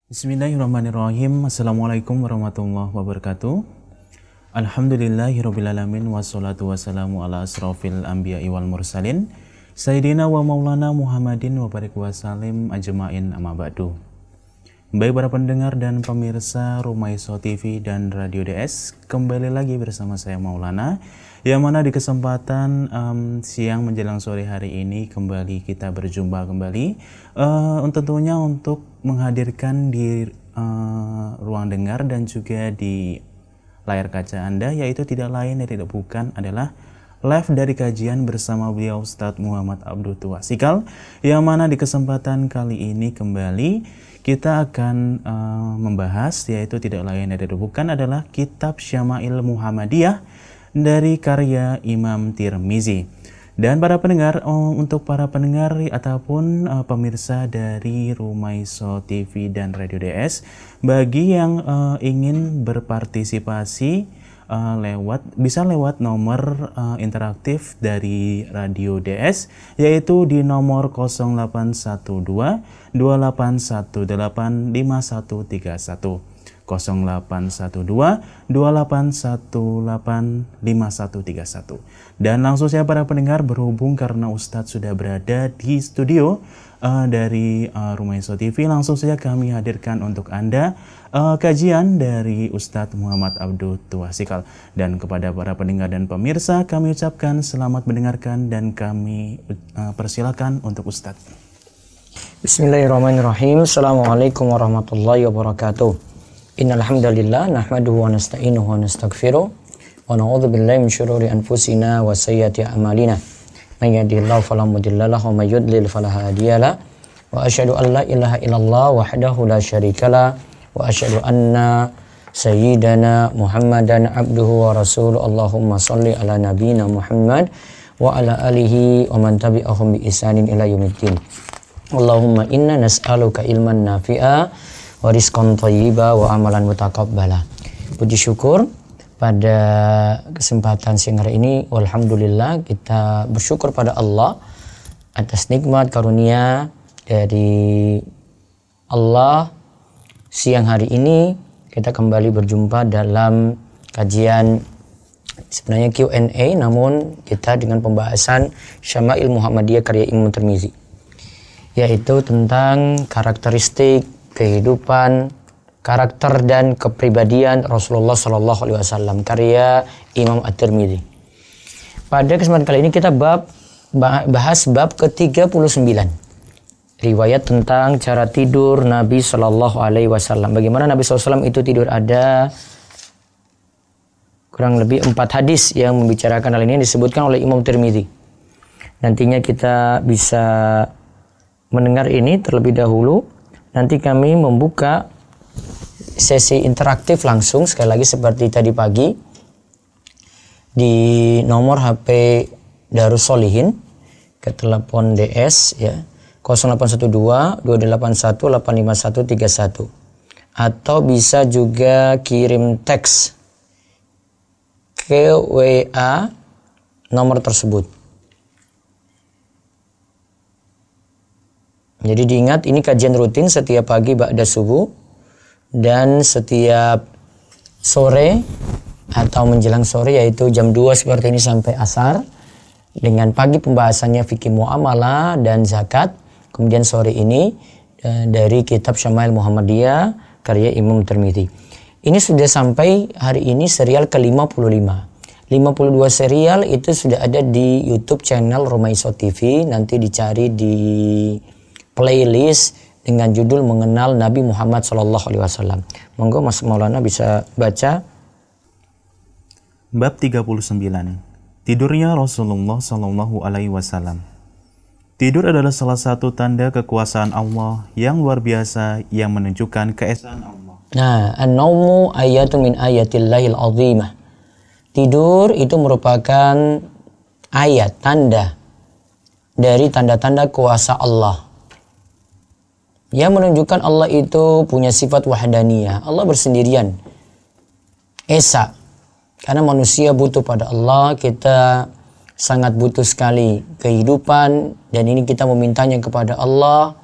Bismillahirrahmanirrahim. Assalamualaikum warahmatullahi wabarakatuh. Alhamdulillahirrabbilalamin. Wassalatu wassalamu ala asrafil anbiya'i wal mursalin Sayyidina wa maulana Muhammadin wa barik wa salim ajma'in amma ba'du. Baik para pendengar dan pemirsa Rumaiso TV dan Radio DS, kembali lagi bersama saya Maulana, yang mana di kesempatan siang menjelang sore hari ini kembali kita berjumpa kembali tentunya untuk menghadirkan di ruang dengar dan juga di layar kaca Anda, yaitu tidak lain dan tidak bukan adalah live dari kajian bersama beliau Ustadz Muhammad Abdul Tuasikal, yang mana di kesempatan kali ini kembali kita akan membahas, yaitu tidak lain dan tidak bukan adalah Kitab Syama'il Muhammadiyah dari karya Imam Tirmizi. Dan para pendengar, untuk para pendengar ataupun pemirsa dari Rumaiso TV dan Radio DS, bagi yang ingin berpartisipasi bisa lewat nomor interaktif dari Radio DS, yaitu di nomor 0812 2818 5131 0812 2818 5131. Dan langsung saya para pendengar, berhubung karena Ustadz sudah berada di studio dari Rumaiso TV, langsung saja kami hadirkan untuk Anda kajian dari Ustadz Muhammad Abdul Tuasikal. Dan kepada para pendengar dan pemirsa, kami ucapkan selamat mendengarkan dan kami persilakan untuk Ustadz. Bismillahirrahmanirrahim. Assalamualaikum warahmatullahi wabarakatuh. Innal hamdalillah nahmaduhu wa nasta'inuhu wa nastaghfiruh wa na'udzu billahi min syururi anfusina wa sayyiati a'malina. May yahdihillahu fala mudilla lahu wa may yudlil fala hadiyalah. Wa asyhadu an la ilaha illallah wahdahu la syarikalah wa asyhadu anna sayyidana Muhammadan abduhu wa rasuluh. Allahumma shalli ala nabiyyina Muhammad wa ala alihi wa man tabi'ahum bi ihsanin ila yaumiddin. Allahumma inna nas'aluka ilman nafi'a wa rizqan thayyiba wa amalan mutaqabbala. Puji syukur pada kesempatan siang hari ini, walhamdulillah kita bersyukur pada Allah atas nikmat karunia dari Allah. Siang hari ini kita kembali berjumpa dalam kajian, sebenarnya Q&A, namun kita dengan pembahasan Syama'il Muhammadiyah karya Imam Tirmizi, yaitu tentang karakteristik, kehidupan, karakter dan kepribadian Rasulullah Sallallahu Alaihi Wasallam karya Imam At-Tirmizi. Pada kesempatan kali ini kita bahas bab ke-39, riwayat tentang cara tidur Nabi Sallallahu Alaihi Wasallam. Bagaimana Nabi SAW itu tidur, ada kurang lebih 4 hadis yang membicarakan hal ini, disebutkan oleh Imam Tirmizi. Nantinya kita bisa mendengar ini terlebih dahulu. Nanti kami membuka sesi interaktif langsung, sekali lagi seperti tadi pagi, di nomor HP Darus Solihin ke telepon DS ya 0812 281 85131, atau bisa juga kirim teks ke WA nomor tersebut. Jadi diingat, ini kajian rutin setiap pagi ba'da subuh dan setiap sore atau menjelang sore, yaitu jam 2 seperti ini sampai asar, dengan pagi pembahasannya fikih muamalah dan zakat. Kemudian sore ini dari kitab Syama'il Muhammadiyah karya Imam Tirmizi. Ini sudah sampai hari ini serial ke-55. 52 serial itu sudah ada di YouTube channel Rumaiso TV. Nanti dicari di playlist dengan judul Mengenal Nabi Muhammad Sallallahu Alaihi Wasallam. Monggo Mas Maulana bisa baca. Bab 39. Tidurnya Rasulullah Sallallahu Alaihi Wasallam. Tidur adalah salah satu tanda kekuasaan Allah yang luar biasa yang menunjukkan keesaan Allah. Nah, an-naumu ayatun min ayatillahil azimah. Tidur itu merupakan ayat, tanda dari tanda-tanda kuasa Allah, yang menunjukkan Allah itu punya sifat wahdaniyah. Allah bersendirian, esa. Karena manusia butuh pada Allah, kita sangat butuh sekali kehidupan, dan ini kita memintanya kepada Allah.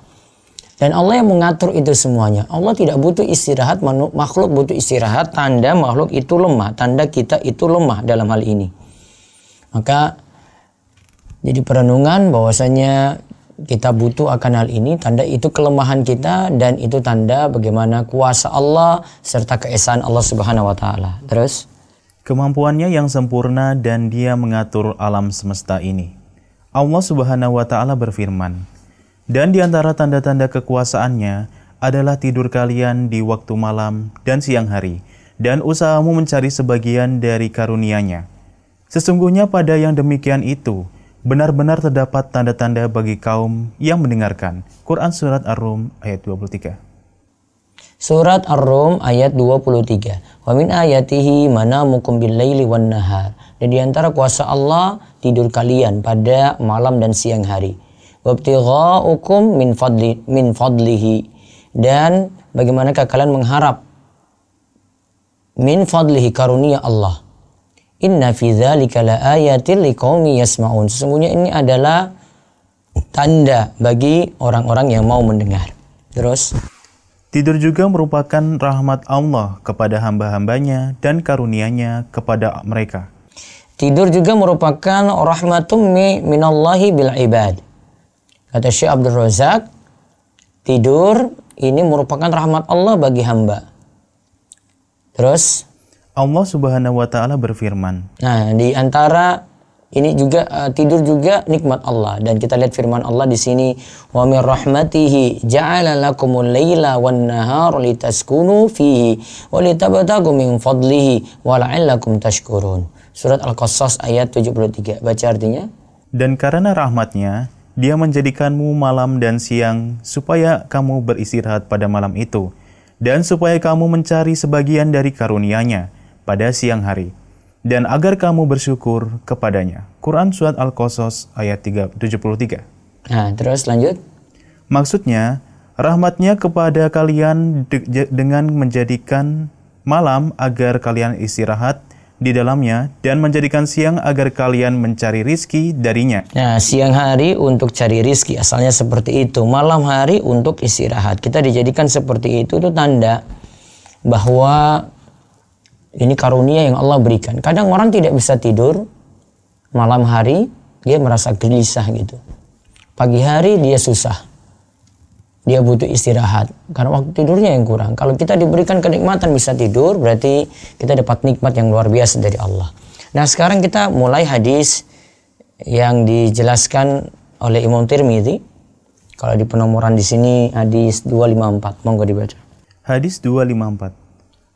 Dan Allah yang mengatur itu semuanya. Allah tidak butuh istirahat, makhluk butuh istirahat, tanda makhluk itu lemah, tanda kita itu lemah dalam hal ini. Maka jadi perenungan bahwasanya kita butuh akan hal ini, tanda itu kelemahan kita dan itu tanda bagaimana kuasa Allah serta keesaan Allah Subhanahu wa taala. Terus kemampuannya yang sempurna dan Dia mengatur alam semesta ini. Allah Subhanahu wa taala berfirman, dan di antara tanda-tanda kekuasaannya adalah tidur kalian di waktu malam dan siang hari, dan usahamu mencari sebagian dari karunia-Nya. Sesungguhnya pada yang demikian itu, benar-benar terdapat tanda-tanda bagi kaum yang mendengarkan. Quran Surat Ar-Rum ayat 23. Surat Ar-Rum ayat 23. Wa min ayatihi manamukum bil-laili wan-nahar. Dan di antara kuasa Allah, tidur kalian pada malam dan siang hari. Wabtigha'ukum min fadlihi. Dan bagaimanakah kalian mengharap min fadlihi, karunia Allah. Inna fi dzalika laayatil liqaumi yasma'un. Sesungguhnya ini adalah tanda bagi orang-orang yang mau mendengar. Terus tidur juga merupakan rahmat Allah kepada hamba-hambanya dan karunia-Nya kepada mereka. Tidur juga merupakan rahmatum minallahi bil ibad. Kata Syekh Abdul Razak, tidur ini merupakan rahmat Allah bagi hamba. Terus Allah Subhanahu wa taala berfirman. Nah, di antara ini juga tidur juga nikmat Allah, dan kita lihat firman Allah di sini, wa mir rahmatihi ja'ala lakumul laila wan nahara litaskunu fihi wa litabtaghu min fadlihi wa la'allakum tashkurun. Surat Al-Qasas ayat 73. Baca artinya. Dan karena rahmatnya, Dia menjadikanmu malam dan siang supaya kamu beristirahat pada malam itu, dan supaya kamu mencari sebagian dari karunia-Nya pada siang hari, dan agar kamu bersyukur kepadanya. Quran Surat Al-Qasas ayat 73. Nah, terus lanjut. Maksudnya, rahmatnya kepada kalian dengan menjadikan malam agar kalian istirahat di dalamnya, dan menjadikan siang agar kalian mencari rizki darinya. Nah, siang hari untuk cari rizki, asalnya seperti itu. Malam hari untuk istirahat. Kita dijadikan seperti itu tanda bahwa ini karunia yang Allah berikan. Kadang orang tidak bisa tidur malam hari, dia merasa gelisah gitu. Pagi hari dia susah. Dia butuh istirahat karena waktu tidurnya yang kurang. Kalau kita diberikan kenikmatan bisa tidur, berarti kita dapat nikmat yang luar biasa dari Allah. Nah, sekarang kita mulai hadis yang dijelaskan oleh Imam Tirmidzi. Kalau di penomoran di sini hadis 254, monggo dibaca. Hadis 254.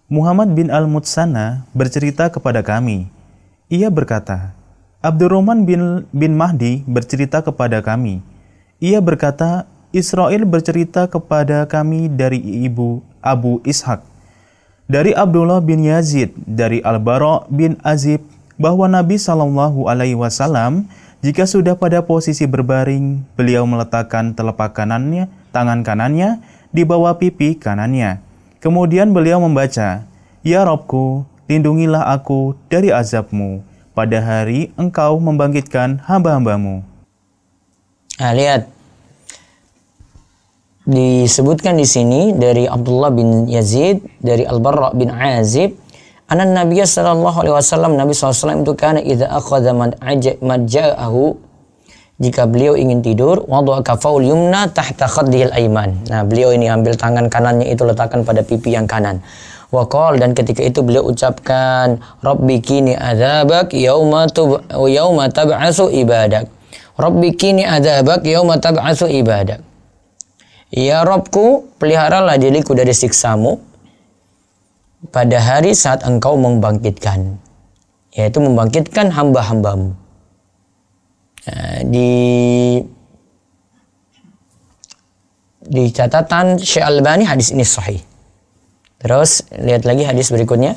Muhammad bin Al-Mutsana bercerita kepada kami. Ia berkata, Abdurrahman bin Mahdi bercerita kepada kami. Ia berkata, Israel bercerita kepada kami dari ibu Abu Ishaq, dari Abdullah bin Yazid, dari Al-Bara bin Azib, bahwa Nabi SAW jika sudah pada posisi berbaring, beliau meletakkan telapak kanannya, tangan kanannya di bawah pipi kanannya. Kemudian beliau membaca, Ya Rabbku, lindungilah aku dari azabmu pada hari engkau membangkitkan hamba-hambamu. Nah, lihat. Disebutkan di sini dari Abdullah bin Yazid, dari Al-Bara bin Azib, anna Nabiya sallallahu alaihi wasallam, Nabi SAW itu kana idza akhadha madja'ahu, jika beliau ingin tidur, wada'a kafaul yumna tahta khaddihil aiman. Nah, beliau ini ambil tangan kanannya itu letakkan pada pipi yang kanan. Wa qala, dan ketika itu beliau ucapkan, Rabbi kini adzabak yauma tab'atsu ibadak. Rabbi kini adzabak yauma tab'atsu ibadak. Ya Rabbku, peliharalah diriku dari siksamu pada hari saat engkau membangkitkan, yaitu membangkitkan hamba-hambamu. Nah, di catatan Syekh Albani hadis ini sahih. Terus lihat lagi hadis berikutnya.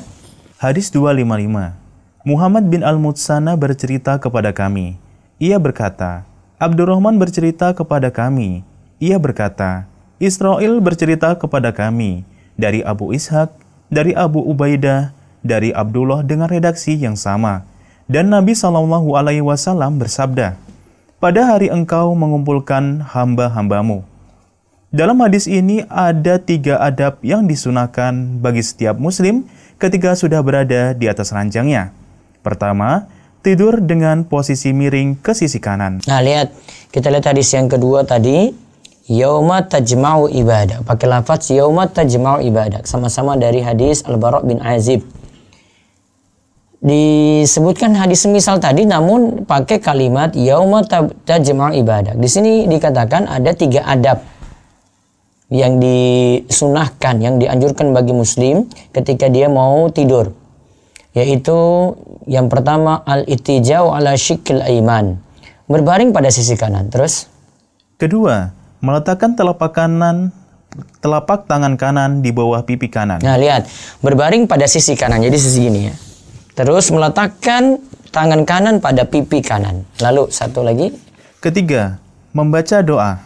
Hadis 255. Muhammad bin Al-Mutsana bercerita kepada kami. Ia berkata, Abdurrahman bercerita kepada kami. Ia berkata, Israel bercerita kepada kami dari Abu Ishaq, dari Abu Ubaidah, dari Abdullah dengan redaksi yang sama. Dan Nabi SAW bersabda, pada hari engkau mengumpulkan hamba-hambamu. Dalam hadis ini ada 3 adab yang disunahkan bagi setiap muslim ketika sudah berada di atas ranjangnya. Pertama, tidur dengan posisi miring ke sisi kanan. Nah, kita lihat hadis yang kedua tadi, yauma tajma'u ibadah. Pakai lafaz yauma tajma'u ibadah. Sama-sama dari hadis Al-Bara' bin Azib. Disebutkan hadis semisal tadi, namun pakai kalimat yauma tajma'u ibadah. Di sini dikatakan ada 3 adab yang disunahkan, yang dianjurkan bagi muslim ketika dia mau tidur. Yaitu yang pertama, al-ittija'u ala syikil aiman. Berbaring pada sisi kanan. Terus? Kedua, meletakkan telapak tangan kanan di bawah pipi kanan. Nah, lihat. Berbaring pada sisi kanan. Jadi sisi ini ya. Terus meletakkan tangan kanan pada pipi kanan. Lalu satu lagi. Ketiga, membaca doa.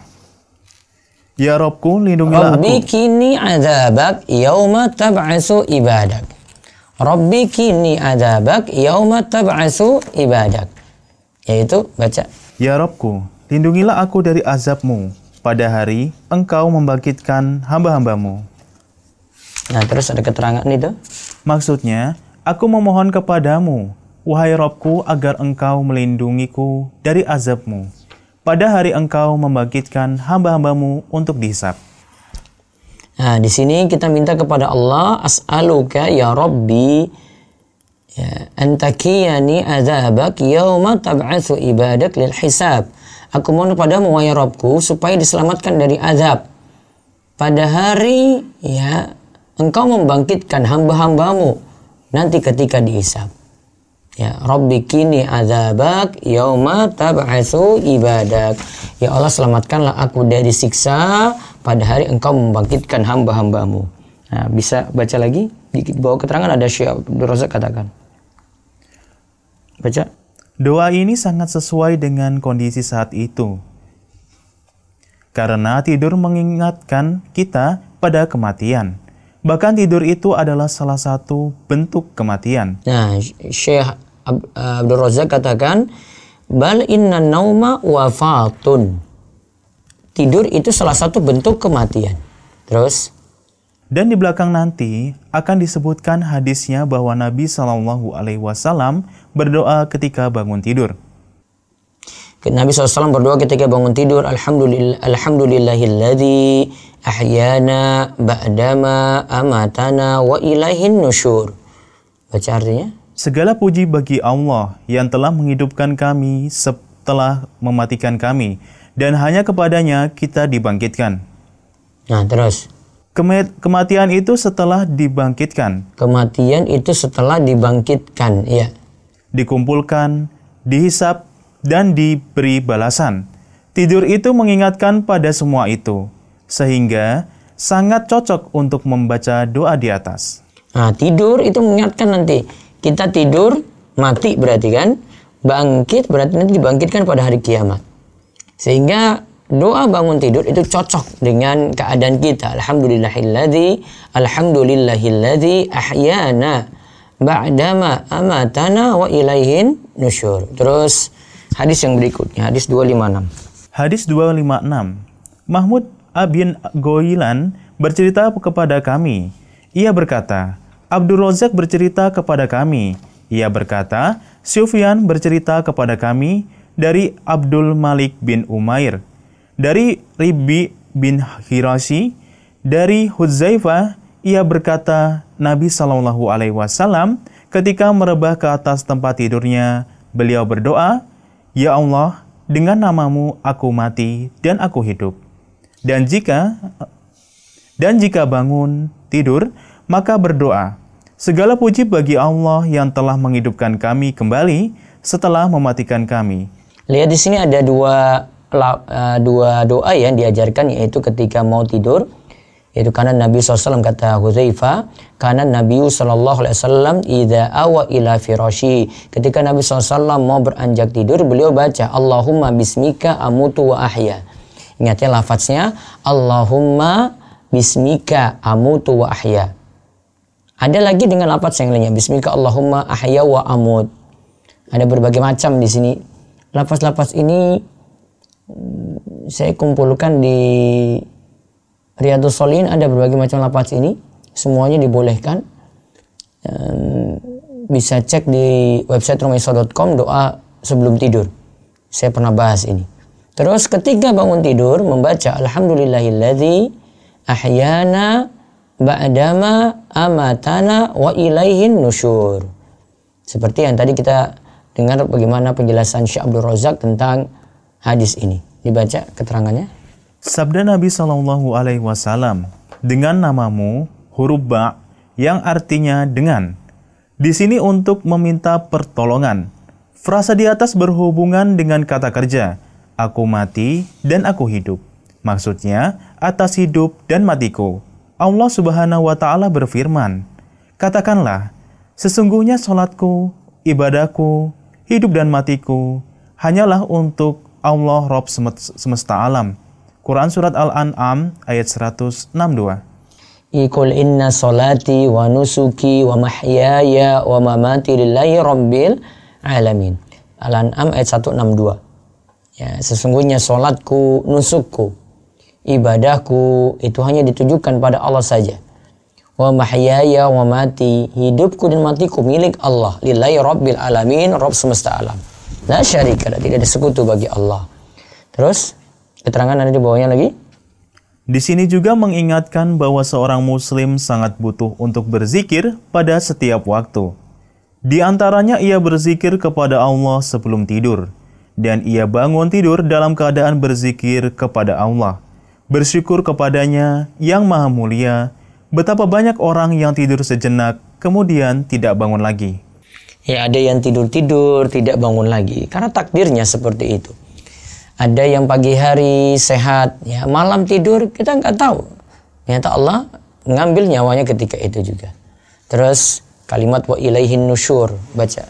Ya Robku, lindungilah Rabbi aku. kini adzabak yauma tab'asu ibadak. Rabbi kini adzabak yauma tab'asu ibadak. Yaitu baca. Ya Robku, lindungilah aku dari azabmu pada hari engkau membangkitkan hamba-hambamu. Nah, terus ada keterangan itu. Maksudnya, aku memohon kepadamu, wahai Robku, agar engkau melindungiku dari azabmu pada hari engkau membangkitkan hamba-hambamu untuk dihisab. Nah, di sini kita minta kepada Allah, as'aluka ya Rabbi ya, antakiyani adzabak yauma tab'atsu ibadak lil hisab. Aku mohon kepadamu wahai Rabbku supaya diselamatkan dari azab pada hari ya engkau membangkitkan hamba-hambamu nanti ketika dihisab. Ya Rabbi kini adzabak yauma tab'atsu ibadak. Ya Allah, selamatkanlah aku dari siksa pada hari engkau membangkitkan hamba-hambamu. Nah, bisa baca lagi di bawah keterangan ada Syekh Abdul Razak katakan. Baca. Doa ini sangat sesuai dengan kondisi saat itu. Karena tidur mengingatkan kita pada kematian. Bahkan tidur itu adalah salah satu bentuk kematian. Nah, Syekh Abdul Razak katakan, bal inna nauma wafatun. Tidur itu salah satu bentuk kematian. Terus? Dan di belakang nanti akan disebutkan hadisnya bahwa Nabi SAW berdoa ketika bangun tidur. Nabi SAW berdoa ketika bangun tidur, Alhamdulillahilladzi ahyana ba'dama amatana wa ilaihin nusyur. Baca artinya? Segala puji bagi Allah yang telah menghidupkan kami setelah mematikan kami, dan hanya kepadanya kita dibangkitkan. Nah, terus? Kematian itu setelah dibangkitkan. Kematian itu setelah dibangkitkan, ya. Dikumpulkan, dihisap, dan diberi balasan. Tidur itu mengingatkan pada semua itu, sehingga sangat cocok untuk membaca doa di atas. Nah, tidur itu mengingatkan nanti. Kita tidur, mati berarti kan? Bangkit berarti nanti dibangkitkan pada hari kiamat. Sehingga doa bangun tidur itu cocok dengan keadaan kita. Alhamdulillahilladzi ahyana ba'dama amatana wa ilaihin nusyur. Terus hadis yang berikutnya, hadis 256. Hadis 256. Mahmud bin Ghailan bercerita kepada kami. Ia berkata, Abdul Razak bercerita kepada kami. Ia berkata, Sufyan bercerita kepada kami dari Abdul Malik bin Umair, dari Ribbi bin Hirasi, dari Hudzaifah. Ia berkata, Nabi SAW ketika merebah ke atas tempat tidurnya, beliau berdoa, Ya Allah, dengan namamu aku mati dan aku hidup. Dan jika bangun tidur, maka berdoa, segala puji bagi Allah yang telah menghidupkan kami kembali setelah mematikan kami. Lihat di sini ada dua doa yang diajarkan, yaitu ketika mau tidur. Yaitu karena Nabi SAW kata Hudzaifah, karena Nabi SAW idza awa ila firashi. Ketika Nabi SAW mau beranjak tidur, beliau baca Allahumma bismika amutu wa ahya. Ingat ya lafaznya, Allahumma bismika amutu wa ahya. Ada lagi dengan lafaz yang lainnya, bismika Allahumma ahya wa amut. Ada berbagai macam di sini. Lafaz-lafaz ini saya kumpulkan di Riyadhus Shalihin ada berbagai macam lafaz ini, semuanya dibolehkan. Bisa cek di website rumahisa.com doa sebelum tidur. Saya pernah bahas ini. Terus ketika bangun tidur membaca alhamdulillahilladzi ahyana ba'dama amatana wa ilaihin nusyur. Seperti yang tadi kita dengar bagaimana penjelasan Syekh Abdul Razak tentang hadis ini. Dibaca keterangannya. Sabda Nabi Shallallahu Alaihi Wasallam, dengan namamu, huruf ba yang artinya dengan. Di sini untuk meminta pertolongan. Frasa di atas berhubungan dengan kata kerja, aku mati dan aku hidup. Maksudnya, atas hidup dan matiku. Allah Subhanahu wa Ta'ala berfirman, katakanlah, sesungguhnya salatku, ibadahku, hidup dan matiku hanyalah untuk Allah Rabb semesta alam. Quran Surat Al-An'am ayat 162. Qul inna salati wa nusuki wa mahyaya wa mamati lillahi rabbil alamin. Al-An'am ayat 162. Ya, sesungguhnya salatku, nusukku, ibadahku itu hanya ditujukan pada Allah saja. Wa mahyaya wa mati, hidupku dan matiku milik Allah. Lillahi rabbil alamin, Rabb semesta alam. La syarika lah, tidak ada sekutu bagi Allah. Terus keterangan ada di bawahnya lagi. Di sini juga mengingatkan bahwa seorang muslim sangat butuh untuk berzikir pada setiap waktu. Di antaranya ia berzikir kepada Allah sebelum tidur. Dan ia bangun tidur dalam keadaan berzikir kepada Allah. Bersyukur kepadanya yang maha mulia. Betapa banyak orang yang tidur sejenak kemudian tidak bangun lagi. Ya, ada yang tidur-tidur tidak bangun lagi karena takdirnya seperti itu. Ada yang pagi hari sehat, ya malam tidur kita nggak tahu. Ternyata Allah ngambil nyawanya ketika itu juga. Terus kalimat wa ilaihin nusyur, baca.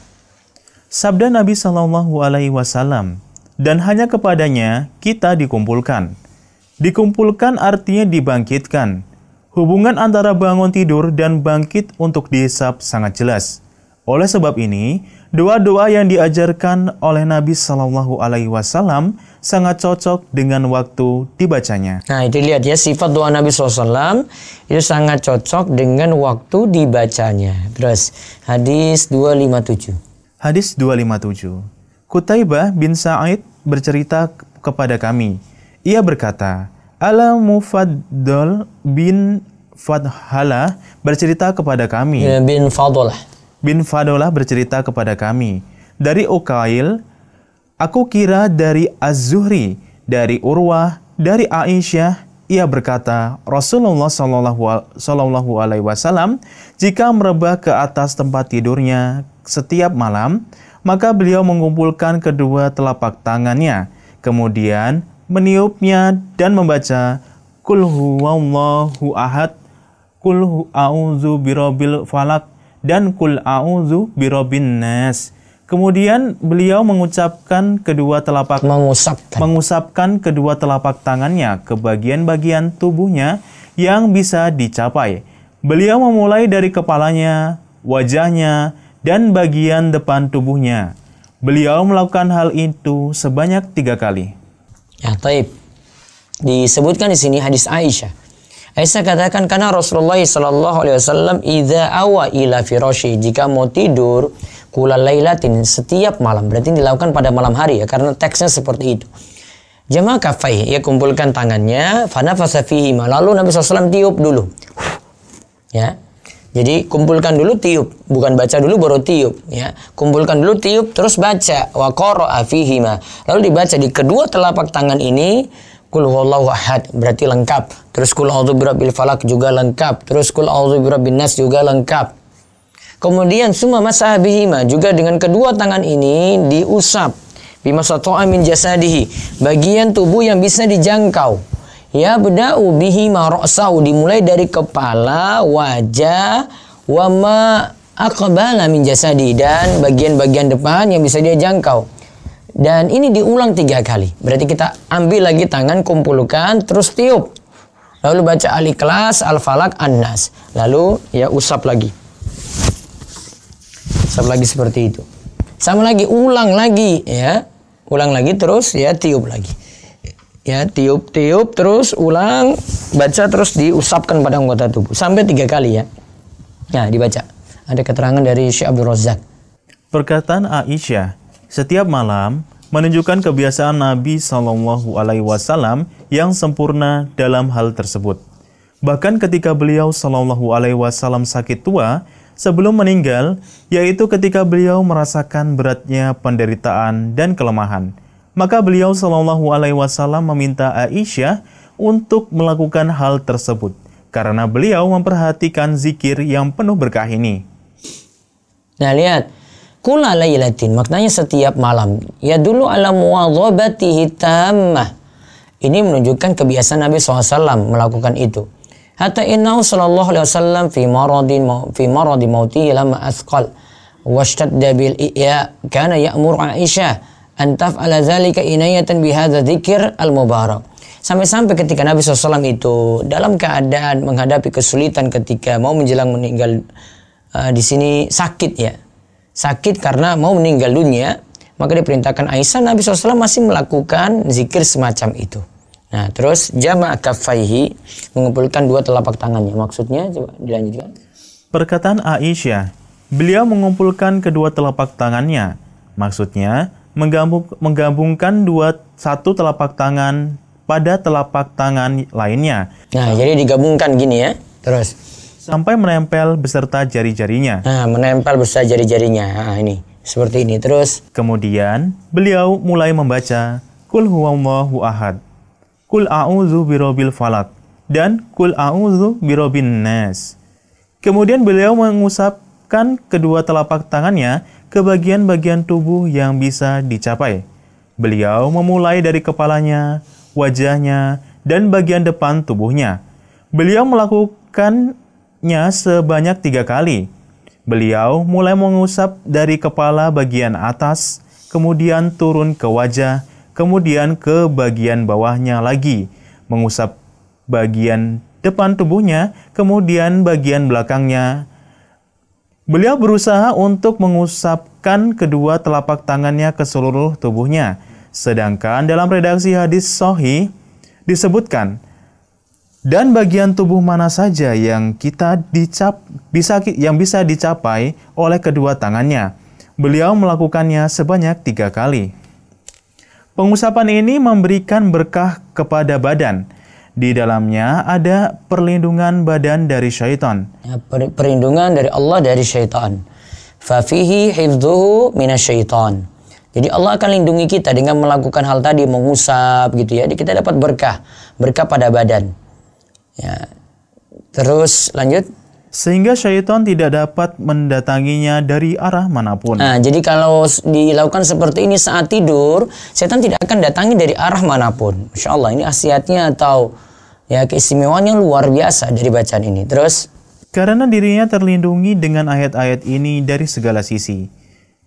Sabda Nabi Shallallahu Alaihi Wasallam, dan hanya kepadanya kita dikumpulkan. Dikumpulkan artinya dibangkitkan. Hubungan antara bangun tidur dan bangkit untuk dihisab sangat jelas. Oleh sebab ini, doa-doa yang diajarkan oleh Nabi Shallallahu Alaihi Wasallam sangat cocok dengan waktu dibacanya. Nah, itu lihat ya, sifat doa Nabi SAW itu sangat cocok dengan waktu dibacanya. Terus, hadis 257. Hadis 257. Qutaibah bin Sa'id bercerita kepada kami. Ia berkata, Al-Mufaddal bin Fadhalah bercerita kepada kami. Bin Fadolah bercerita kepada kami. Dari Ukail, aku kira dari Az-Zuhri, dari Urwah, dari Aisyah, ia berkata, Rasulullah Sallallahu Alaihi Wasallam jika merebah ke atas tempat tidurnya setiap malam, maka beliau mengumpulkan kedua telapak tangannya, kemudian meniupnya dan membaca Qul huwallahu ahad, Qul a'udzu birabbil falaq, dan Qul a'udzu birabbin nas. Kemudian beliau mengusapkan kedua telapak tangannya ke bagian-bagian tubuhnya yang bisa dicapai. Beliau memulai dari kepalanya, wajahnya, dan bagian depan tubuhnya. Beliau melakukan hal itu sebanyak 3 kali. Ya, taib. Disebutkan di sini hadis Aisyah. Aisyah katakan karena Rasulullah sallallahu alaihi wasallam idza awa ila firasyi, jika mau tidur kula lailatin, setiap malam, berarti dilakukan pada malam hari ya, karena teksnya seperti itu. Jama'a kafai, ia kumpulkan tangannya, fanafasa fihi, lalu Nabi SAW tiup dulu. Ya. Jadi kumpulkan dulu tiup, bukan baca dulu baru tiup ya. Kumpulkan dulu tiup terus baca wa qara'a fihi ma. Lalu dibaca di kedua telapak tangan ini Qul huwallahu ahad, berarti lengkap. Terus Qul a'udzu birabbil falaq juga lengkap. Terus Qul a'udzu birabbin nas juga lengkap. Kemudian summa masaha bihima, juga dengan kedua tangan ini diusap bimasata'a min jasadihi, bagian tubuh yang bisa dijangkau. Ya beda'u bihima ra'sahu, dimulai dari kepala, wajah, wa ma aqbala min jasadi, dan bagian-bagian depan yang bisa dia jangkau. Dan ini diulang 3 kali. Berarti kita ambil lagi tangan, kumpulkan, terus tiup. Lalu baca Al-Ikhlas, Al-Falaq, An-Nas. Lalu ya usap lagi. Usap lagi seperti itu. Sama lagi, ulang lagi ya. Ulang lagi terus ya tiup lagi. Ya, tiup-tiup terus ulang, baca terus diusapkan pada anggota tubuh sampai 3 kali ya. Nah, dibaca. Ada keterangan dari Syekh Abdul Razak. Perkataan Aisyah, setiap malam menunjukkan kebiasaan Nabi Shallallahu Alaihi Wasallam yang sempurna dalam hal tersebut. Bahkan ketika beliau Shallallahu Alaihi Wasallam sakit tua sebelum meninggal, yaitu ketika beliau merasakan beratnya penderitaan dan kelemahan, maka beliau Shallallahu Alaihi Wasallam meminta Aisyah untuk melakukan hal tersebut karena beliau memperhatikan zikir yang penuh berkah ini. Nah, lihat. Kula lailatin, maknanya setiap malam. Ya dulu ala muwadhabatihi tammah. Ini menunjukkan kebiasaan Nabi SAW melakukan itu. Hatta innahu sallallahu alaihi wasallam fi maradi mautihi lama athqal washtadda bil iya kana ya'mur Aisyah an taf'ala dzalika inayatan bihadza dzikr al mubarak. Sampai-sampai ketika Nabi SAW itu dalam keadaan menghadapi kesulitan ketika mau menjelang meninggal, di sini sakit ya. Sakit karena mau meninggal dunia, maka diperintahkan Aisyah, Nabi SAW masih melakukan zikir semacam itu. Nah, terus jama' kaffaihi, mengumpulkan 2 telapak tangannya. Maksudnya, coba dilanjutkan. Perkataan Aisyah, beliau mengumpulkan kedua telapak tangannya. Maksudnya, menggabungkan satu telapak tangan pada telapak tangan lainnya. Nah, jadi digabungkan gini ya. Terus sampai menempel beserta jari-jarinya. Nah, menempel beserta jari-jarinya. Nah, ini. Seperti ini. Terus kemudian beliau mulai membaca Qul huwallahu ahad, Qul a'udzu birabbil falaq, dan Qul a'udzu birabbin nas. Kemudian beliau mengusapkan kedua telapak tangannya ke bagian-bagian tubuh yang bisa dicapai. Beliau memulai dari kepalanya, wajahnya, dan bagian depan tubuhnya. Beliau melakukan sebanyak 3 kali. Beliau mulai mengusap dari kepala bagian atas, kemudian turun ke wajah, kemudian ke bagian bawahnya lagi, mengusap bagian depan tubuhnya, kemudian bagian belakangnya. Beliau berusaha untuk mengusapkan kedua telapak tangannya ke seluruh tubuhnya. Sedangkan dalam redaksi hadis sahih disebutkan, dan bagian tubuh mana saja yang bisa dicapai oleh kedua tangannya. Beliau melakukannya sebanyak 3 kali. Pengusapan ini memberikan berkah kepada badan. Di dalamnya ada perlindungan badan dari syaitan. Perlindungan dari Allah dari syaitan. Fafihi hifdzuhu minasyaitan. Jadi Allah akan lindungi kita dengan melakukan hal tadi, mengusap gitu ya. Kita dapat berkah pada badan. Ya. Terus lanjut. Sehingga syaitan tidak dapat mendatanginya dari arah manapun. Nah, jadi kalau dilakukan seperti ini saat tidur, syaitan tidak akan datangi dari arah manapun. Masya Allah, ini khasiatnya atau ya keistimewaannya luar biasa dari bacaan ini. Terus karena dirinya terlindungi dengan ayat-ayat ini dari segala sisi.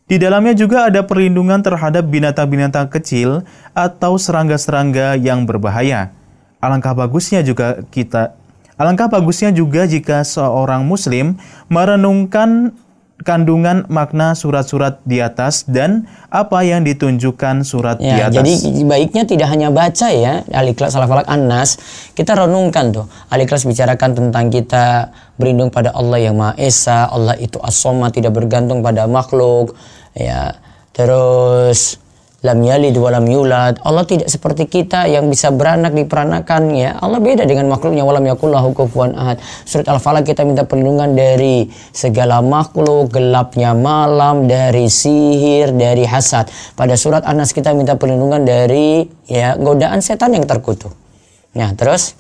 Di dalamnya juga ada perlindungan terhadap binatang-binatang kecil atau serangga-serangga yang berbahaya. Alangkah bagusnya juga jika seorang muslim merenungkan kandungan makna surat-surat di atas dan apa yang ditunjukkan surat di atas. Jadi baiknya tidak hanya baca ya, Al-Ikhlas, Al-Falaq, An-Nas, kita renungkan tuh. Al-Ikhlas bicarakan tentang kita berlindung pada Allah yang Maha Esa, Allah itu As-Samad, tidak bergantung pada makhluk, ya. Terus lam yalid wa lam yulad. Allah tidak seperti kita yang bisa beranak diperanakan ya. Allah beda dengan makhluknya. Walam yakul lahu kufuwan ahad. Surat Al-Falaq kita minta perlindungan dari segala makhluk, gelapnya malam, dari sihir, dari hasad. Pada surat An-Nas kita minta perlindungan dari ya godaan setan yang terkutuk. Nah, terus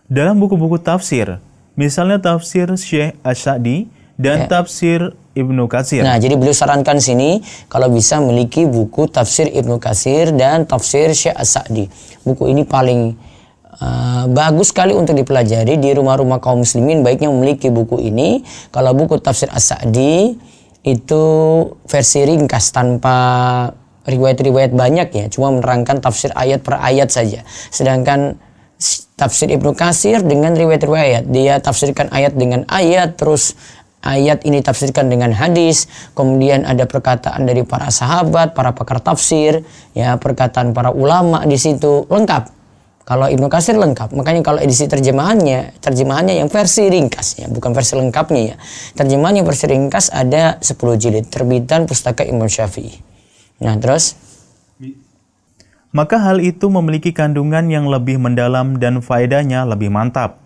dalam buku-buku tafsir, misalnya tafsir Syekh As-Sa'di dan tafsir Ibnu Katsir. Nah, jadi beliau sarankan sini kalau bisa memiliki buku tafsir Ibnu Katsir dan tafsir Syekh As-Sa'di. Buku ini paling bagus sekali untuk dipelajari di rumah-rumah kaum muslimin. Baiknya memiliki buku ini. Kalau buku tafsir As-Sa'di itu versi ringkas tanpa riwayat-riwayat banyak ya, cuma menerangkan tafsir ayat per ayat saja. Sedangkan tafsir Ibnu Katsir dengan riwayat-riwayat, dia tafsirkan ayat dengan ayat, terus ayat ini tafsirkan dengan hadis, kemudian ada perkataan dari para sahabat, para pakar tafsir, ya, perkataan para ulama di situ lengkap. Kalau Ibnu Katsir lengkap. Makanya kalau edisi terjemahannya yang versi ringkas, ya, bukan versi lengkapnya, ya. Terjemahannya versi ringkas ada 10 jilid, terbitan Pustaka Imam Syafi'i. Nah, terus maka hal itu memiliki kandungan yang lebih mendalam dan faedahnya lebih mantap.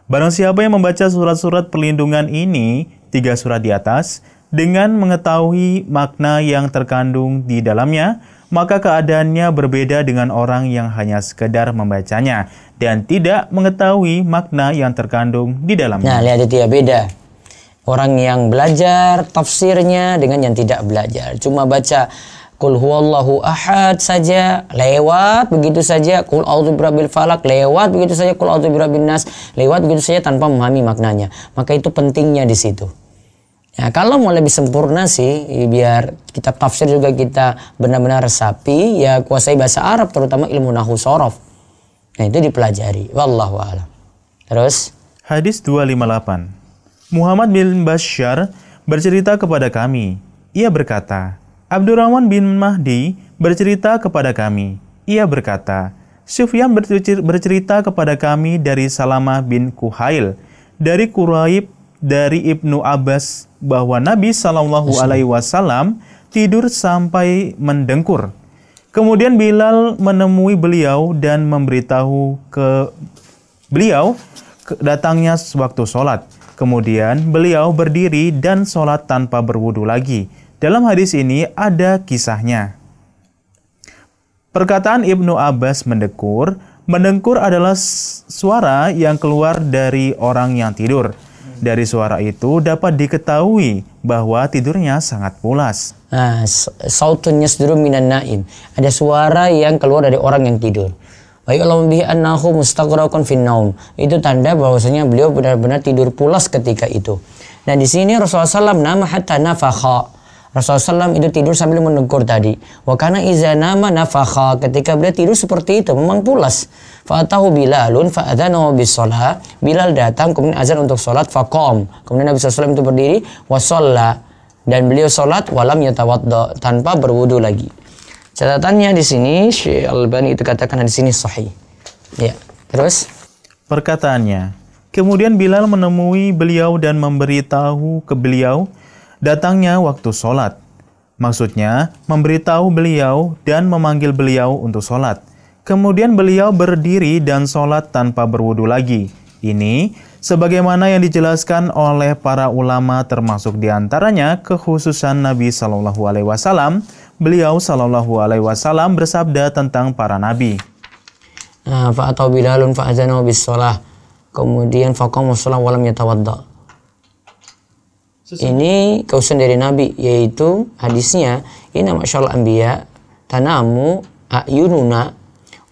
Barang siapa yang membaca surat-surat perlindungan ini, 3 surat di atas, dengan mengetahui makna yang terkandung di dalamnya, maka keadaannya berbeda dengan orang yang hanya sekedar membacanya dan tidak mengetahui makna yang terkandung di dalamnya. Nah, lihat itu ya, beda. Orang yang belajar tafsirnya dengan yang tidak belajar. Cuma baca Qul huwallahu ahad saja, lewat begitu saja. Qul a'udzu birabbil falaq, lewat begitu saja. Qul a'udzu birabbin nas, lewat begitu saja tanpa memahami maknanya. Maka itu pentingnya di situ. Ya, kalau mau lebih sempurna sih, biar kitab tafsir juga kita benar-benar resapi, ya kuasai bahasa Arab, terutama ilmu nahwu shorof. Nah, itu dipelajari. Wallahu a'lam. Terus Hadis 258. Muhammad bin Bashar bercerita kepada kami. Ia berkata, Abdurrahman bin Mahdi bercerita kepada kami. Ia berkata, Sufyan bercerita kepada kami dari Salamah bin Kuhail, dari Quraib, dari Ibnu Abbas, bahwa Nabi SAW tidur sampai mendengkur. Kemudian Bilal menemui beliau dan memberitahu ke beliau datangnya waktu sholat. Kemudian beliau berdiri dan sholat tanpa berwudu lagi. Dalam hadis ini ada kisahnya. Perkataan Ibnu Abbas mendengkur adalah suara yang keluar dari orang yang tidur. Dari suara itu dapat diketahui bahwa tidurnya sangat pulas. Sautun yasduru minan naim. Ada suara yang keluar dari orang yang tidur. Wa ya'lamu bihi annahu mustaghraqun fin naum. Itu tanda bahwasanya beliau benar-benar tidur pulas ketika itu. Nah, di sini Rasulullah SAW nama hatta nafakha. Rasulullah SAW itu tidur sambil mendengkur tadi. Wa kana iza nama nafakha. Ketika beliau tidur seperti itu memang pulas. Fa'atahu Bilalun fa'adzanahu bis-shalah. Bilal datang kemudian azan untuk salat faqam. Kemudian Nabi SAW itu berdiri wa shalla, dan beliau salat walam yatawadda, tanpa berwudu lagi. Catatannya di sini Syekh Al-Albani itu katakan di sini sahih. Ya, terus perkataannya. Kemudian Bilal menemui beliau dan memberitahu ke beliau datangnya waktu sholat. Maksudnya, memberitahu beliau dan memanggil beliau untuk sholat. Kemudian beliau berdiri dan sholat tanpa berwudu lagi. Ini sebagaimana yang dijelaskan oleh para ulama, termasuk diantaranya kekhususan Nabi SAW. Beliau SAW bersabda tentang para nabi. Fa'atau Bilalun fa'adzanahu bis-shalah. Kemudian faqama shalah walam yatawadda. Ini kekhususan dari Nabi, yaitu hadisnya, inna ma'syarul anbiya tanamu a'yununa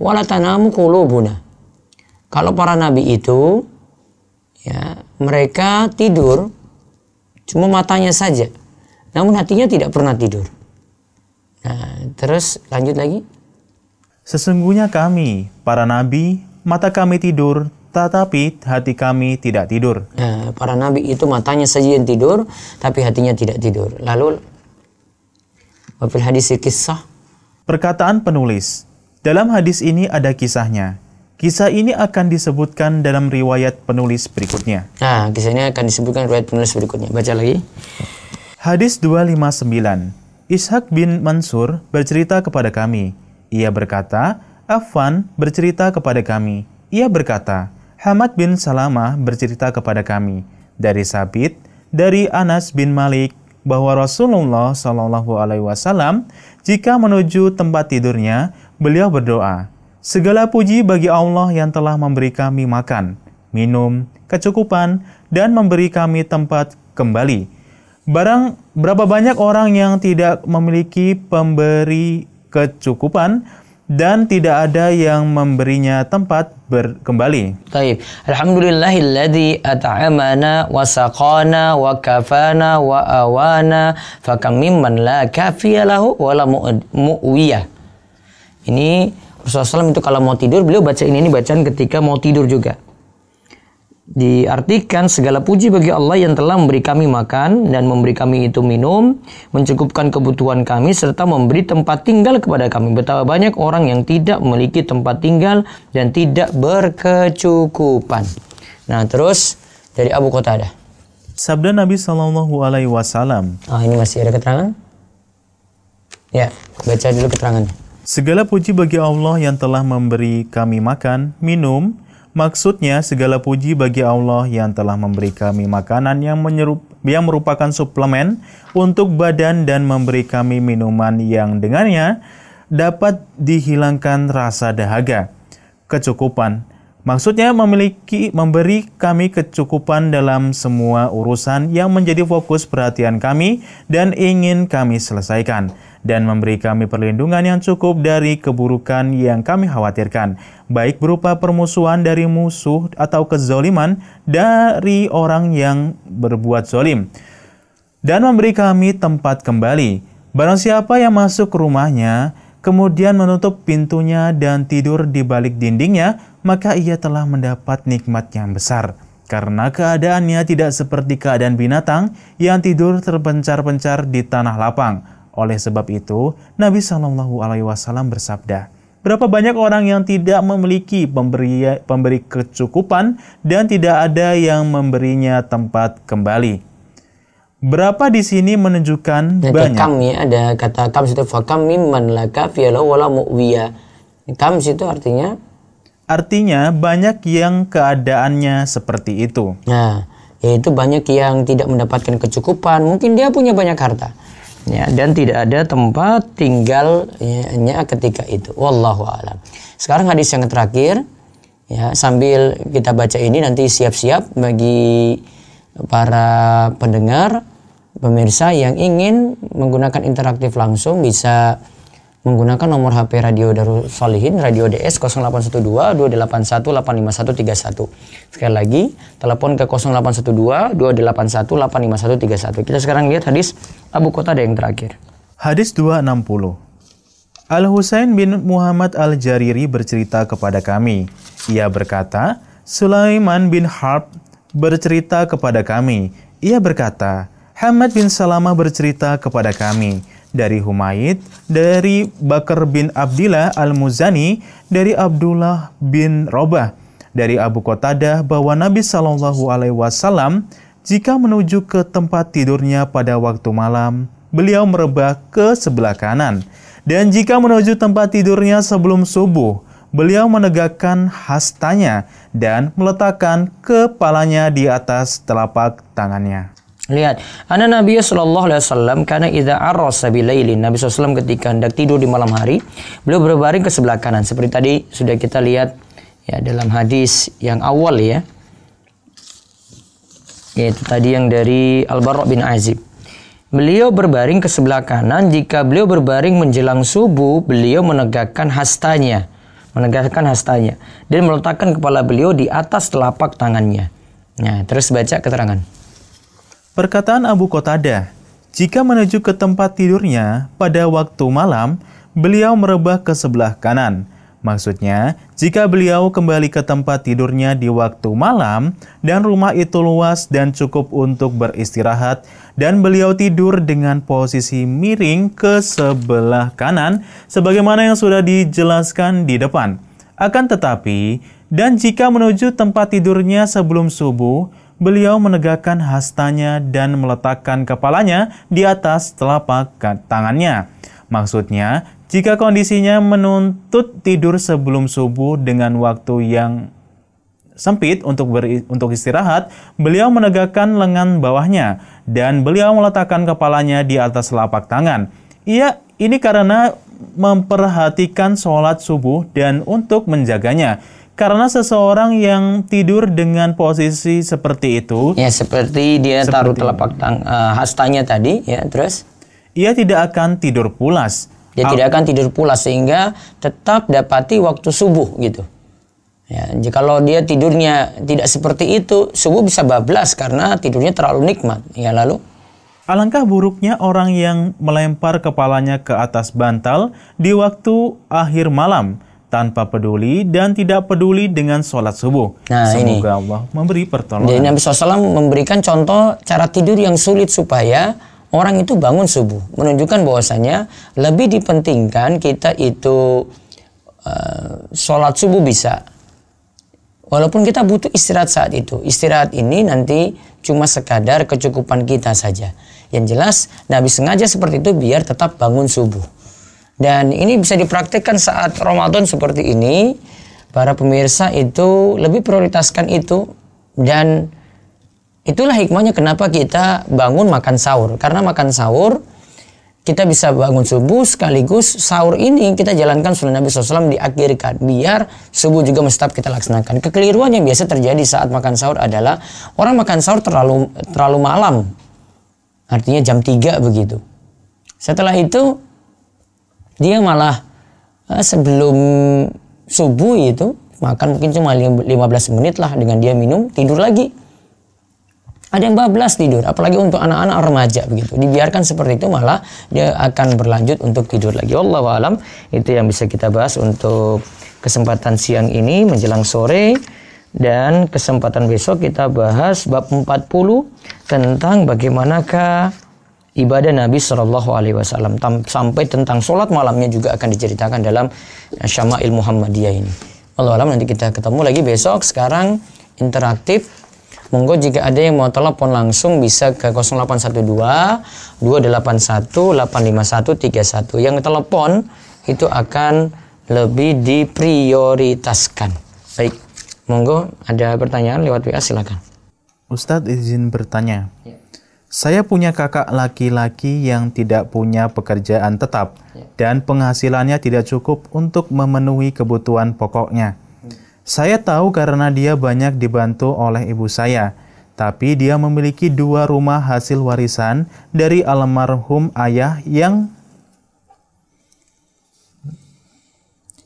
wala tanamu qulubuna. Kalau para nabi itu, ya, mereka tidur cuma matanya saja, namun hatinya tidak pernah tidur. Nah, terus lanjut lagi. Sesungguhnya kami, para nabi, mata kami tidur, tetapi hati kami tidak tidur. Nah, para nabi itu matanya saja yang tidur, tapi hatinya tidak tidur. Lalu, wafil hadis kisah. Perkataan penulis. Dalam hadis ini ada kisahnya. Kisah ini akan disebutkan dalam riwayat penulis berikutnya. Nah, kisah ini akan disebutkan riwayat penulis berikutnya. Baca lagi. Hadis 259. Ishaq bin Mansur bercerita kepada kami. Ia berkata, Affan bercerita kepada kami. Ia berkata, Hamad bin Salamah bercerita kepada kami dari Sabit, dari Anas bin Malik, bahwa Rasulullah SAW jika menuju tempat tidurnya, beliau berdoa, segala puji bagi Allah yang telah memberi kami makan, minum, kecukupan, dan memberi kami tempat kembali. Berapa banyak orang yang tidak memiliki pemberi kecukupan dan tidak ada yang memberinya tempat berkembali. Baik. Alhamdulillahilladzi at'amana wa saqana wa kafana wa awana fakam mimman la kafiya lahu wa la mu'wiyah. Ini Rasulullah SAW itu kalau mau tidur, beliau baca ini bacaan ketika mau tidur juga. Diartikan segala puji bagi Allah yang telah memberi kami makan dan memberi kami itu minum, mencukupkan kebutuhan kami serta memberi tempat tinggal kepada kami. Betapa banyak orang yang tidak memiliki tempat tinggal dan tidak berkecukupan. Nah, terus dari Abu Qatadah. Sabda Nabi Shallallahu Alaihi Wasallam. Ini masih ada keterangan? Ya, baca dulu keterangannya. Segala puji bagi Allah yang telah memberi kami makan, minum. Maksudnya, segala puji bagi Allah yang telah memberi kami makanan yang merupakan suplemen untuk badan dan memberi kami minuman yang dengannya dapat dihilangkan rasa dahaga. Kecukupan. Maksudnya memberi kami kecukupan dalam semua urusan yang menjadi fokus perhatian kami dan ingin kami selesaikan. Dan memberi kami perlindungan yang cukup dari keburukan yang kami khawatirkan, baik berupa permusuhan dari musuh atau kezaliman dari orang yang berbuat zalim. Dan memberi kami tempat kembali. Barang siapa yang masuk ke rumahnya, kemudian menutup pintunya dan tidur di balik dindingnya, maka ia telah mendapat nikmat yang besar. Karena keadaannya tidak seperti keadaan binatang yang tidur terpencar-pencar di tanah lapang. Oleh sebab itu, Nabi Shallallahu Alaihi Wasallam bersabda, berapa banyak orang yang tidak memiliki pemberi kecukupan dan tidak ada yang memberinya tempat kembali. Berapa di sini menunjukkan banyak. Kam ya, ada kata kam situ fakam mimman laka fi'la wala mu'wiya. Kam situ artinya banyak yang keadaannya seperti itu. Nah, yaitu banyak yang tidak mendapatkan kecukupan, mungkin dia punya banyak harta. Ya, dan tidak ada tempat tinggalnya ketika itu. Wallahu a'lam. Sekarang hadis yang terakhir, ya, sambil kita baca ini nanti siap-siap bagi para pendengar, pemirsa yang ingin menggunakan interaktif langsung bisa menggunakan nomor HP Radio Darus Shalihin, Radio DS 0812-281-85131. Sekali lagi, telepon ke 0812-281-85131. Kita sekarang lihat hadis Abu Qatadah yang terakhir. Hadis 260. Al-Husain bin Muhammad Al-Jariri bercerita kepada kami. Ia berkata, Sulaiman bin Harb bercerita kepada kami. Ia berkata, Hamad bin Salamah bercerita kepada kami. Dari Humaid, dari Bakar bin Abdillah Al-Muzani, dari Abdullah bin Robah, dari Abu Qatadah bahwa Nabi Shallallahu Alaihi Wasallam jika menuju ke tempat tidurnya pada waktu malam, beliau merebah ke sebelah kanan, dan jika menuju tempat tidurnya sebelum subuh, beliau menegakkan hastanya dan meletakkan kepalanya di atas telapak tangannya. Lihat, anna Nabi sallallahu alaihi wasallam karena idza arrasa bilailin, Nabi SAW ketika hendak tidur di malam hari, beliau berbaring ke sebelah kanan. Seperti tadi sudah kita lihat ya dalam hadis yang awal ya. Yaitu tadi yang dari Al-Bara' bin Azib. Beliau berbaring ke sebelah kanan, jika beliau berbaring menjelang subuh, beliau menegakkan hastanya dan meletakkan kepala beliau di atas telapak tangannya. Nah, terus baca keterangan. Perkataan Abu Qatadah, jika menuju ke tempat tidurnya pada waktu malam, beliau merebah ke sebelah kanan. Maksudnya, jika beliau kembali ke tempat tidurnya di waktu malam, dan rumah itu luas dan cukup untuk beristirahat, dan beliau tidur dengan posisi miring ke sebelah kanan, sebagaimana yang sudah dijelaskan di depan. Akan tetapi, dan jika menuju tempat tidurnya sebelum subuh, beliau menegakkan hastanya dan meletakkan kepalanya di atas telapak tangannya. Maksudnya, jika kondisinya menuntut tidur sebelum subuh dengan waktu yang sempit untuk istirahat, beliau menegakkan lengan bawahnya dan beliau meletakkan kepalanya di atas telapak tangan. Ini karena memperhatikan sholat subuh dan untuk menjaganya. Karena seseorang yang tidur dengan posisi seperti itu, ya seperti dia taruh telapak hastanya tadi, ya terus ia tidak akan tidur pulas. Dia tidak akan tidur pulas sehingga tetap dapati waktu subuh gitu. Ya, jikalau dia tidurnya tidak seperti itu, subuh bisa bablas karena tidurnya terlalu nikmat. Ya lalu, alangkah buruknya orang yang melempar kepalanya ke atas bantal di waktu akhir malam tanpa peduli dan tidak peduli dengan sholat subuh. Nah, Semoga Allah memberi pertolongan. Jadi Nabi SAW memberikan contoh cara tidur yang sulit supaya orang itu bangun subuh. Menunjukkan bahwasanya lebih dipentingkan kita itu sholat subuh bisa. Walaupun kita butuh istirahat saat itu. Istirahat ini nanti cuma sekadar kecukupan kita saja. Yang jelas Nabi sengaja seperti itu biar tetap bangun subuh. Dan ini bisa dipraktikkan saat Ramadan seperti ini. Para pemirsa itu lebih prioritaskan itu. Dan itulah hikmahnya kenapa kita bangun makan sahur. Karena makan sahur kita bisa bangun subuh sekaligus sahur ini kita jalankan sunnah Nabi SAW diakhirkan. Biar subuh juga mesti kita laksanakan. Kekeliruan yang biasa terjadi saat makan sahur adalah orang makan sahur terlalu malam. Artinya jam 3 begitu. Setelah itu dia malah sebelum subuh itu makan mungkin cuma 15 menit lah dengan dia minum, tidur lagi. Ada yang bablas tidur, apalagi untuk anak-anak remaja begitu. Dibiarkan seperti itu malah dia akan berlanjut untuk tidur lagi. Wallahu alam, itu yang bisa kita bahas untuk kesempatan siang ini menjelang sore. Dan kesempatan besok kita bahas bab 40 tentang bagaimanakah ibadah Nabi Shallallahu Alaihi Wasallam, sampai tentang sholat malamnya juga akan diceritakan dalam Syama'il Muhammadiyah ini. Wallahu alam, nanti kita ketemu lagi besok. Sekarang interaktif. Monggo jika ada yang mau telepon langsung bisa ke 0812 281 85131. Yang telepon itu akan lebih diprioritaskan. Baik, monggo ada pertanyaan lewat WA silakan. Ustadz izin bertanya. Ya. Saya punya kakak laki-laki yang tidak punya pekerjaan tetap dan penghasilannya tidak cukup untuk memenuhi kebutuhan pokoknya. Saya tahu karena dia banyak dibantu oleh ibu saya, tapi dia memiliki 2 rumah hasil warisan dari almarhum ayah yang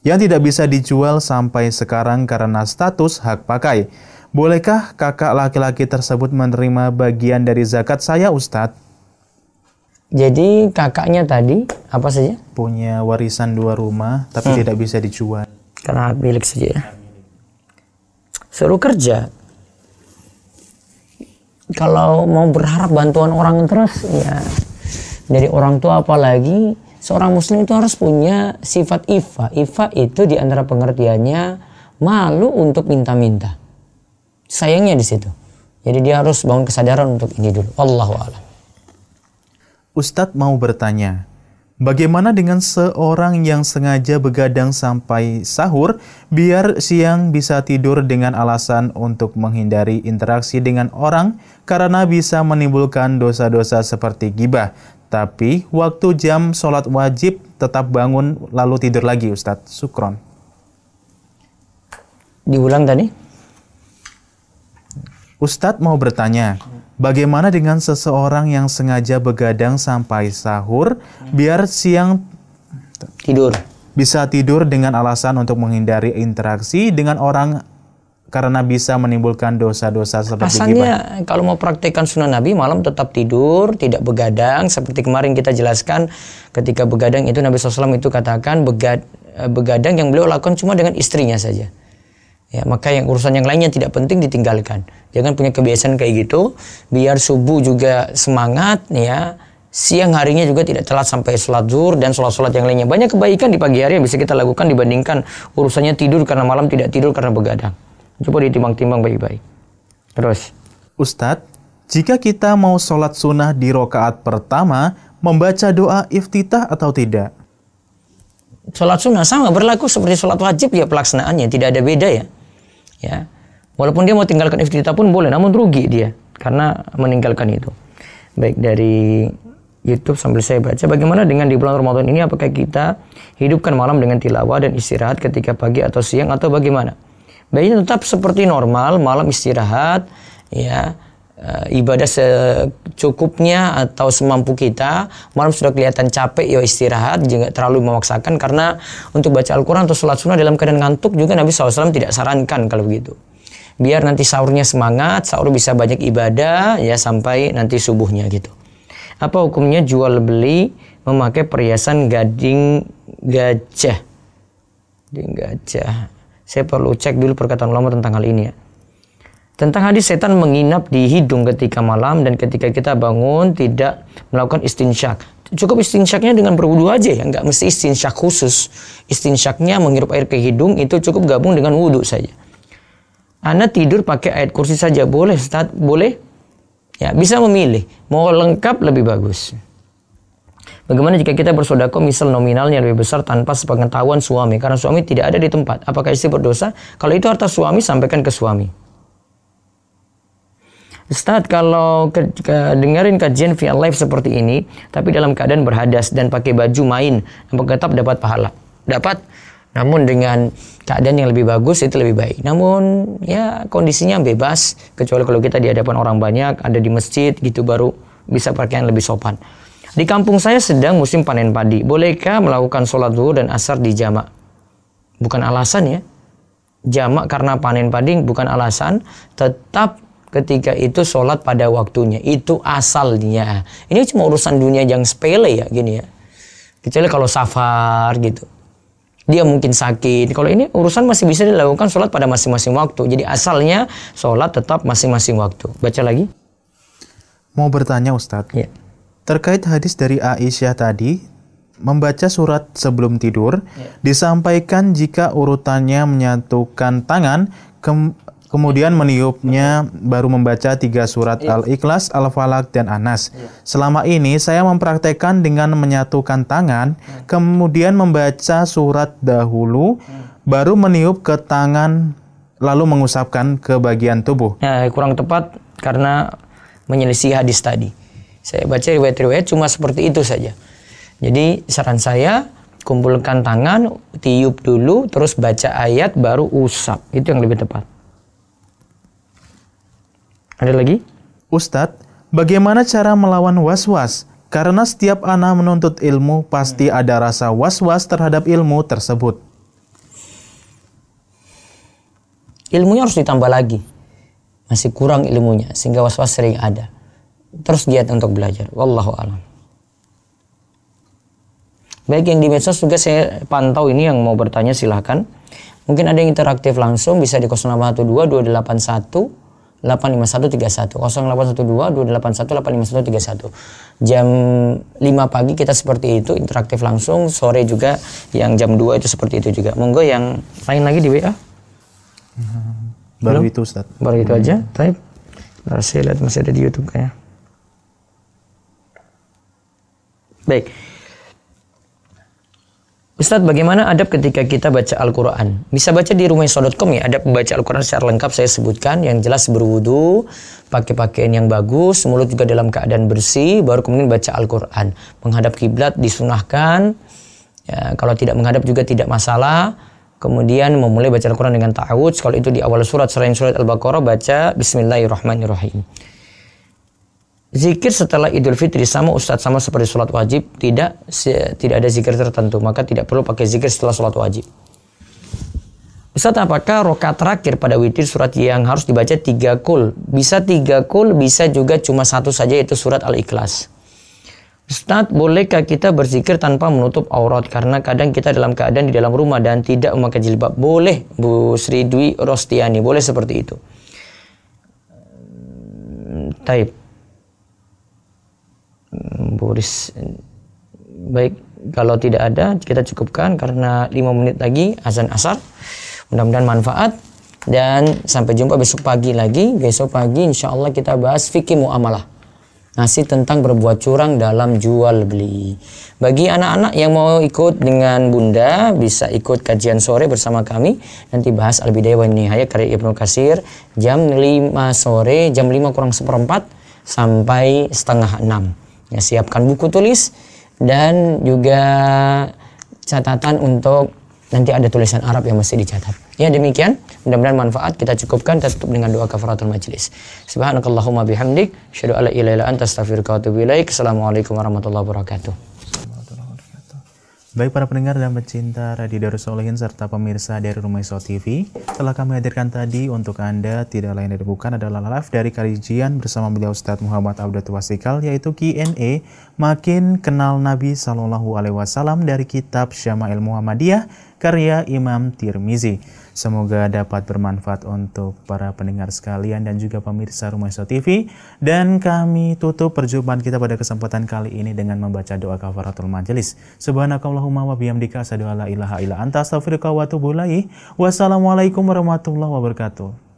tidak bisa dijual sampai sekarang karena status hak pakai. Bolehkah kakak laki-laki tersebut menerima bagian dari zakat saya, Ustadz? Jadi kakaknya tadi apa saja? Punya warisan 2 rumah, tapi tidak bisa dijual. Karena hak milik saja ya. Suruh kerja. Kalau mau berharap bantuan orang terus, ya dari orang tua apalagi, seorang muslim itu harus punya sifat ifa. Ifa itu diantara pengertiannya malu untuk minta-minta. Sayangnya di situ. Jadi dia harus bangun kesadaran untuk ini dulu. Wallahu a'lam. Ustadz mau bertanya, bagaimana dengan seorang yang sengaja begadang sampai sahur biar siang bisa tidur dengan alasan untuk menghindari interaksi dengan orang karena bisa menimbulkan dosa-dosa seperti ghibah. Tapi waktu jam sholat wajib tetap bangun lalu tidur lagi, Ustadz. Syukron. Diulang tadi. Ustadz mau bertanya, bagaimana dengan seseorang yang sengaja begadang sampai sahur biar siang Tidur. bisa tidur dengan alasan untuk menghindari interaksi dengan orang karena bisa menimbulkan dosa-dosa seperti ghibah? Asalnya kalau mau praktekkan sunnah Nabi malam tetap tidur, tidak begadang. Seperti kemarin kita jelaskan ketika begadang itu Nabi SAW itu katakan begadang yang beliau lakukan cuma dengan istrinya saja. Ya, maka yang urusan yang lainnya tidak penting ditinggalkan. Jangan punya kebiasaan kayak gitu, biar subuh juga semangat ya. Siang harinya juga tidak telat sampai sholat zuhur dan sholat-sholat yang lainnya. Banyak kebaikan di pagi hari yang bisa kita lakukan dibandingkan urusannya tidur karena malam, tidak tidur karena begadang. Coba ditimbang-timbang baik-baik. Terus. Ustadz, jika kita mau sholat sunnah di rokaat pertama, membaca doa iftitah atau tidak? Sholat sunnah sama berlaku seperti sholat wajib ya pelaksanaannya, tidak ada beda ya. Ya, walaupun dia mau tinggalkan iftitah pun boleh, namun rugi dia karena meninggalkan itu. Baik, dari YouTube sambil saya baca, bagaimana dengan di bulan Ramadan ini, apakah kita hidupkan malam dengan tilawah dan istirahat ketika pagi atau siang atau bagaimana? Baiknya tetap seperti normal, malam istirahat, ya ibadah secukupnya atau semampu kita. Malam sudah kelihatan capek, ya istirahat, jangan terlalu memaksakan, karena untuk baca Al-Quran atau sholat sunnah dalam keadaan ngantuk juga Nabi SAW tidak sarankan kalau begitu. Biar nanti sahurnya semangat, sahur bisa banyak ibadah ya sampai nanti subuhnya gitu. Apa hukumnya jual beli memakai perhiasan gading gajah? Gajah. Saya perlu cek dulu perkataan ulama tentang hal ini ya. Tentang hadis setan menginap di hidung ketika malam dan ketika kita bangun tidak melakukan istinsyak. Cukup istinsyaknya dengan berwudu aja ya, nggak mesti istinsyak khusus. Istinsyaknya menghirup air ke hidung itu cukup gabung dengan wudu saja. Anda tidur pakai ayat kursi saja boleh, Ustaz? Boleh? Ya, bisa memilih. Mau lengkap lebih bagus. Bagaimana jika kita bersedekah misal nominalnya lebih besar tanpa sepengetahuan suami karena suami tidak ada di tempat? Apakah istri berdosa? Kalau itu harta suami, sampaikan ke suami. Ustaz, kalau dengerin kajian via live seperti ini, tapi dalam keadaan berhadas dan pakai baju main, apakah tetap dapat pahala? Dapat, namun dengan keadaan yang lebih bagus itu lebih baik. Namun ya kondisinya bebas, kecuali kalau kita di hadapan orang banyak, ada di masjid gitu baru bisa pakaian lebih sopan. Di kampung saya sedang musim panen padi. Bolehkah melakukan sholat zuhur dan asar di jamak? Bukan alasan ya. Jamak karena panen padi bukan alasan. Tetap ketika itu sholat pada waktunya. Itu asalnya. Ini cuma urusan dunia yang sepele ya gini ya. Kecuali kalau safar gitu. Dia mungkin sakit. Kalau ini urusan masih bisa dilakukan sholat pada masing-masing waktu. Jadi asalnya sholat tetap masing-masing waktu. Baca lagi. Mau bertanya Ustadz. Ya. Terkait hadis dari Aisyah tadi, membaca surat sebelum tidur, disampaikan jika urutannya menyatukan tangan, kemudian meniupnya, baru membaca 3 surat Al-Ikhlas, Al-Falaq, dan An-Nas. Selama ini saya mempraktekkan dengan menyatukan tangan, kemudian membaca surat dahulu, baru meniup ke tangan, lalu mengusapkan ke bagian tubuh. Nah, kurang tepat karena menyelisih hadis tadi. Saya baca riwayat-riwayat cuma seperti itu saja. Jadi saran saya, kumpulkan tangan, tiup dulu, terus baca ayat, baru usap. Itu yang lebih tepat. Ada lagi? Ustadz, bagaimana cara melawan was-was? Karena setiap anak menuntut ilmu, pasti ada rasa was-was terhadap ilmu tersebut. Ilmunya harus ditambah lagi. Masih kurang ilmunya, sehingga was-was sering ada. Terus giat untuk belajar. Wallahu a'lam. Baik, yang di medsos juga saya pantau ini, yang mau bertanya silahkan. Mungkin ada yang interaktif langsung, bisa di 0812-281-85131. 0812-281-85131. Jam 5 pagi kita seperti itu, interaktif langsung. Sore juga, yang jam 2 itu seperti itu juga. Monggo yang lain lagi di WA. Baru itu Ustaz. Baru itu aja. Baik. Saya lihat masih ada di YouTube kayaknya. Baik. Ustadz, bagaimana adab ketika kita baca Al-Quran? Bisa baca di rumahso.com ya, adab membaca Al-Quran secara lengkap saya sebutkan. Yang jelas berwudu, pakai pakaian yang bagus, mulut juga dalam keadaan bersih, baru kemudian baca Al-Quran. Menghadap kiblat disunahkan, ya, kalau tidak menghadap juga tidak masalah. Kemudian memulai baca Al-Quran dengan ta'awudz. Kalau itu di awal surat, selain surat Al-Baqarah, baca Bismillahirrahmanirrahim. Zikir setelah Idul Fitri sama Ustadz, sama seperti sholat wajib, tidak ada zikir tertentu, maka tidak perlu pakai zikir setelah sholat wajib. Ustadz, apakah rakaat terakhir pada witir surat yang harus dibaca 3 kul? Bisa 3 kul, bisa juga cuma 1 saja, yaitu surat Al-Ikhlas. Ustadz, bolehkah kita berzikir tanpa menutup aurat? Karena kadang kita dalam keadaan di dalam rumah dan tidak memakai jilbab. Boleh, Bu Sri Dwi Rostiani, boleh seperti itu. Taib. Boris, baik, kalau tidak ada kita cukupkan karena 5 menit lagi azan asar. Mudah-mudahan manfaat dan sampai jumpa besok pagi lagi. Besok pagi insya Allah kita bahas fikih muamalah, ngasih tentang berbuat curang dalam jual beli. Bagi anak-anak yang mau ikut dengan Bunda bisa ikut kajian sore bersama kami. Nanti bahas Al-Bidayah wan Nihayah karya Ibnu Katsir jam 5 sore, jam 5 kurang seperempat sampai setengah 6. Ya, siapkan buku tulis dan juga catatan untuk nanti ada tulisan Arab yang mesti dicatat. Ya, demikian. Mudah-mudahan manfaat. Kita cukupkan, kita tutup dengan doa kafaratul majlis. Subhanakallahumma bihamdik, asyhadu alla ilaha illa anta, astaghfiruka wa atubu ilaik. Assalamualaikum warahmatullahi wabarakatuh. Baik para pendengar dan pecinta Radio Darus Sholihin serta pemirsa dari Rumaiso TV, telah kami hadirkan tadi untuk Anda tidak lain dan bukan adalah live dari kajian bersama beliau Ustadz Muhammad Abdul Twasikal, yaitu Q&A Makin Kenal Nabi Sallallahu Alaihi Wasallam dari kitab Syama'il Muhammadiyah karya Imam Tirmizi. Semoga dapat bermanfaat untuk para pendengar sekalian dan juga pemirsa Rumah Islam TV. Dan kami tutup perjumpaan kita pada kesempatan kali ini dengan membaca doa kafaratul majelis. Subhanakallahumma wa bihamdika asyhadu alla ilaha illa anta astaghfiruka wa atubu ilaik. Wassalamualaikum warahmatullahi wabarakatuh.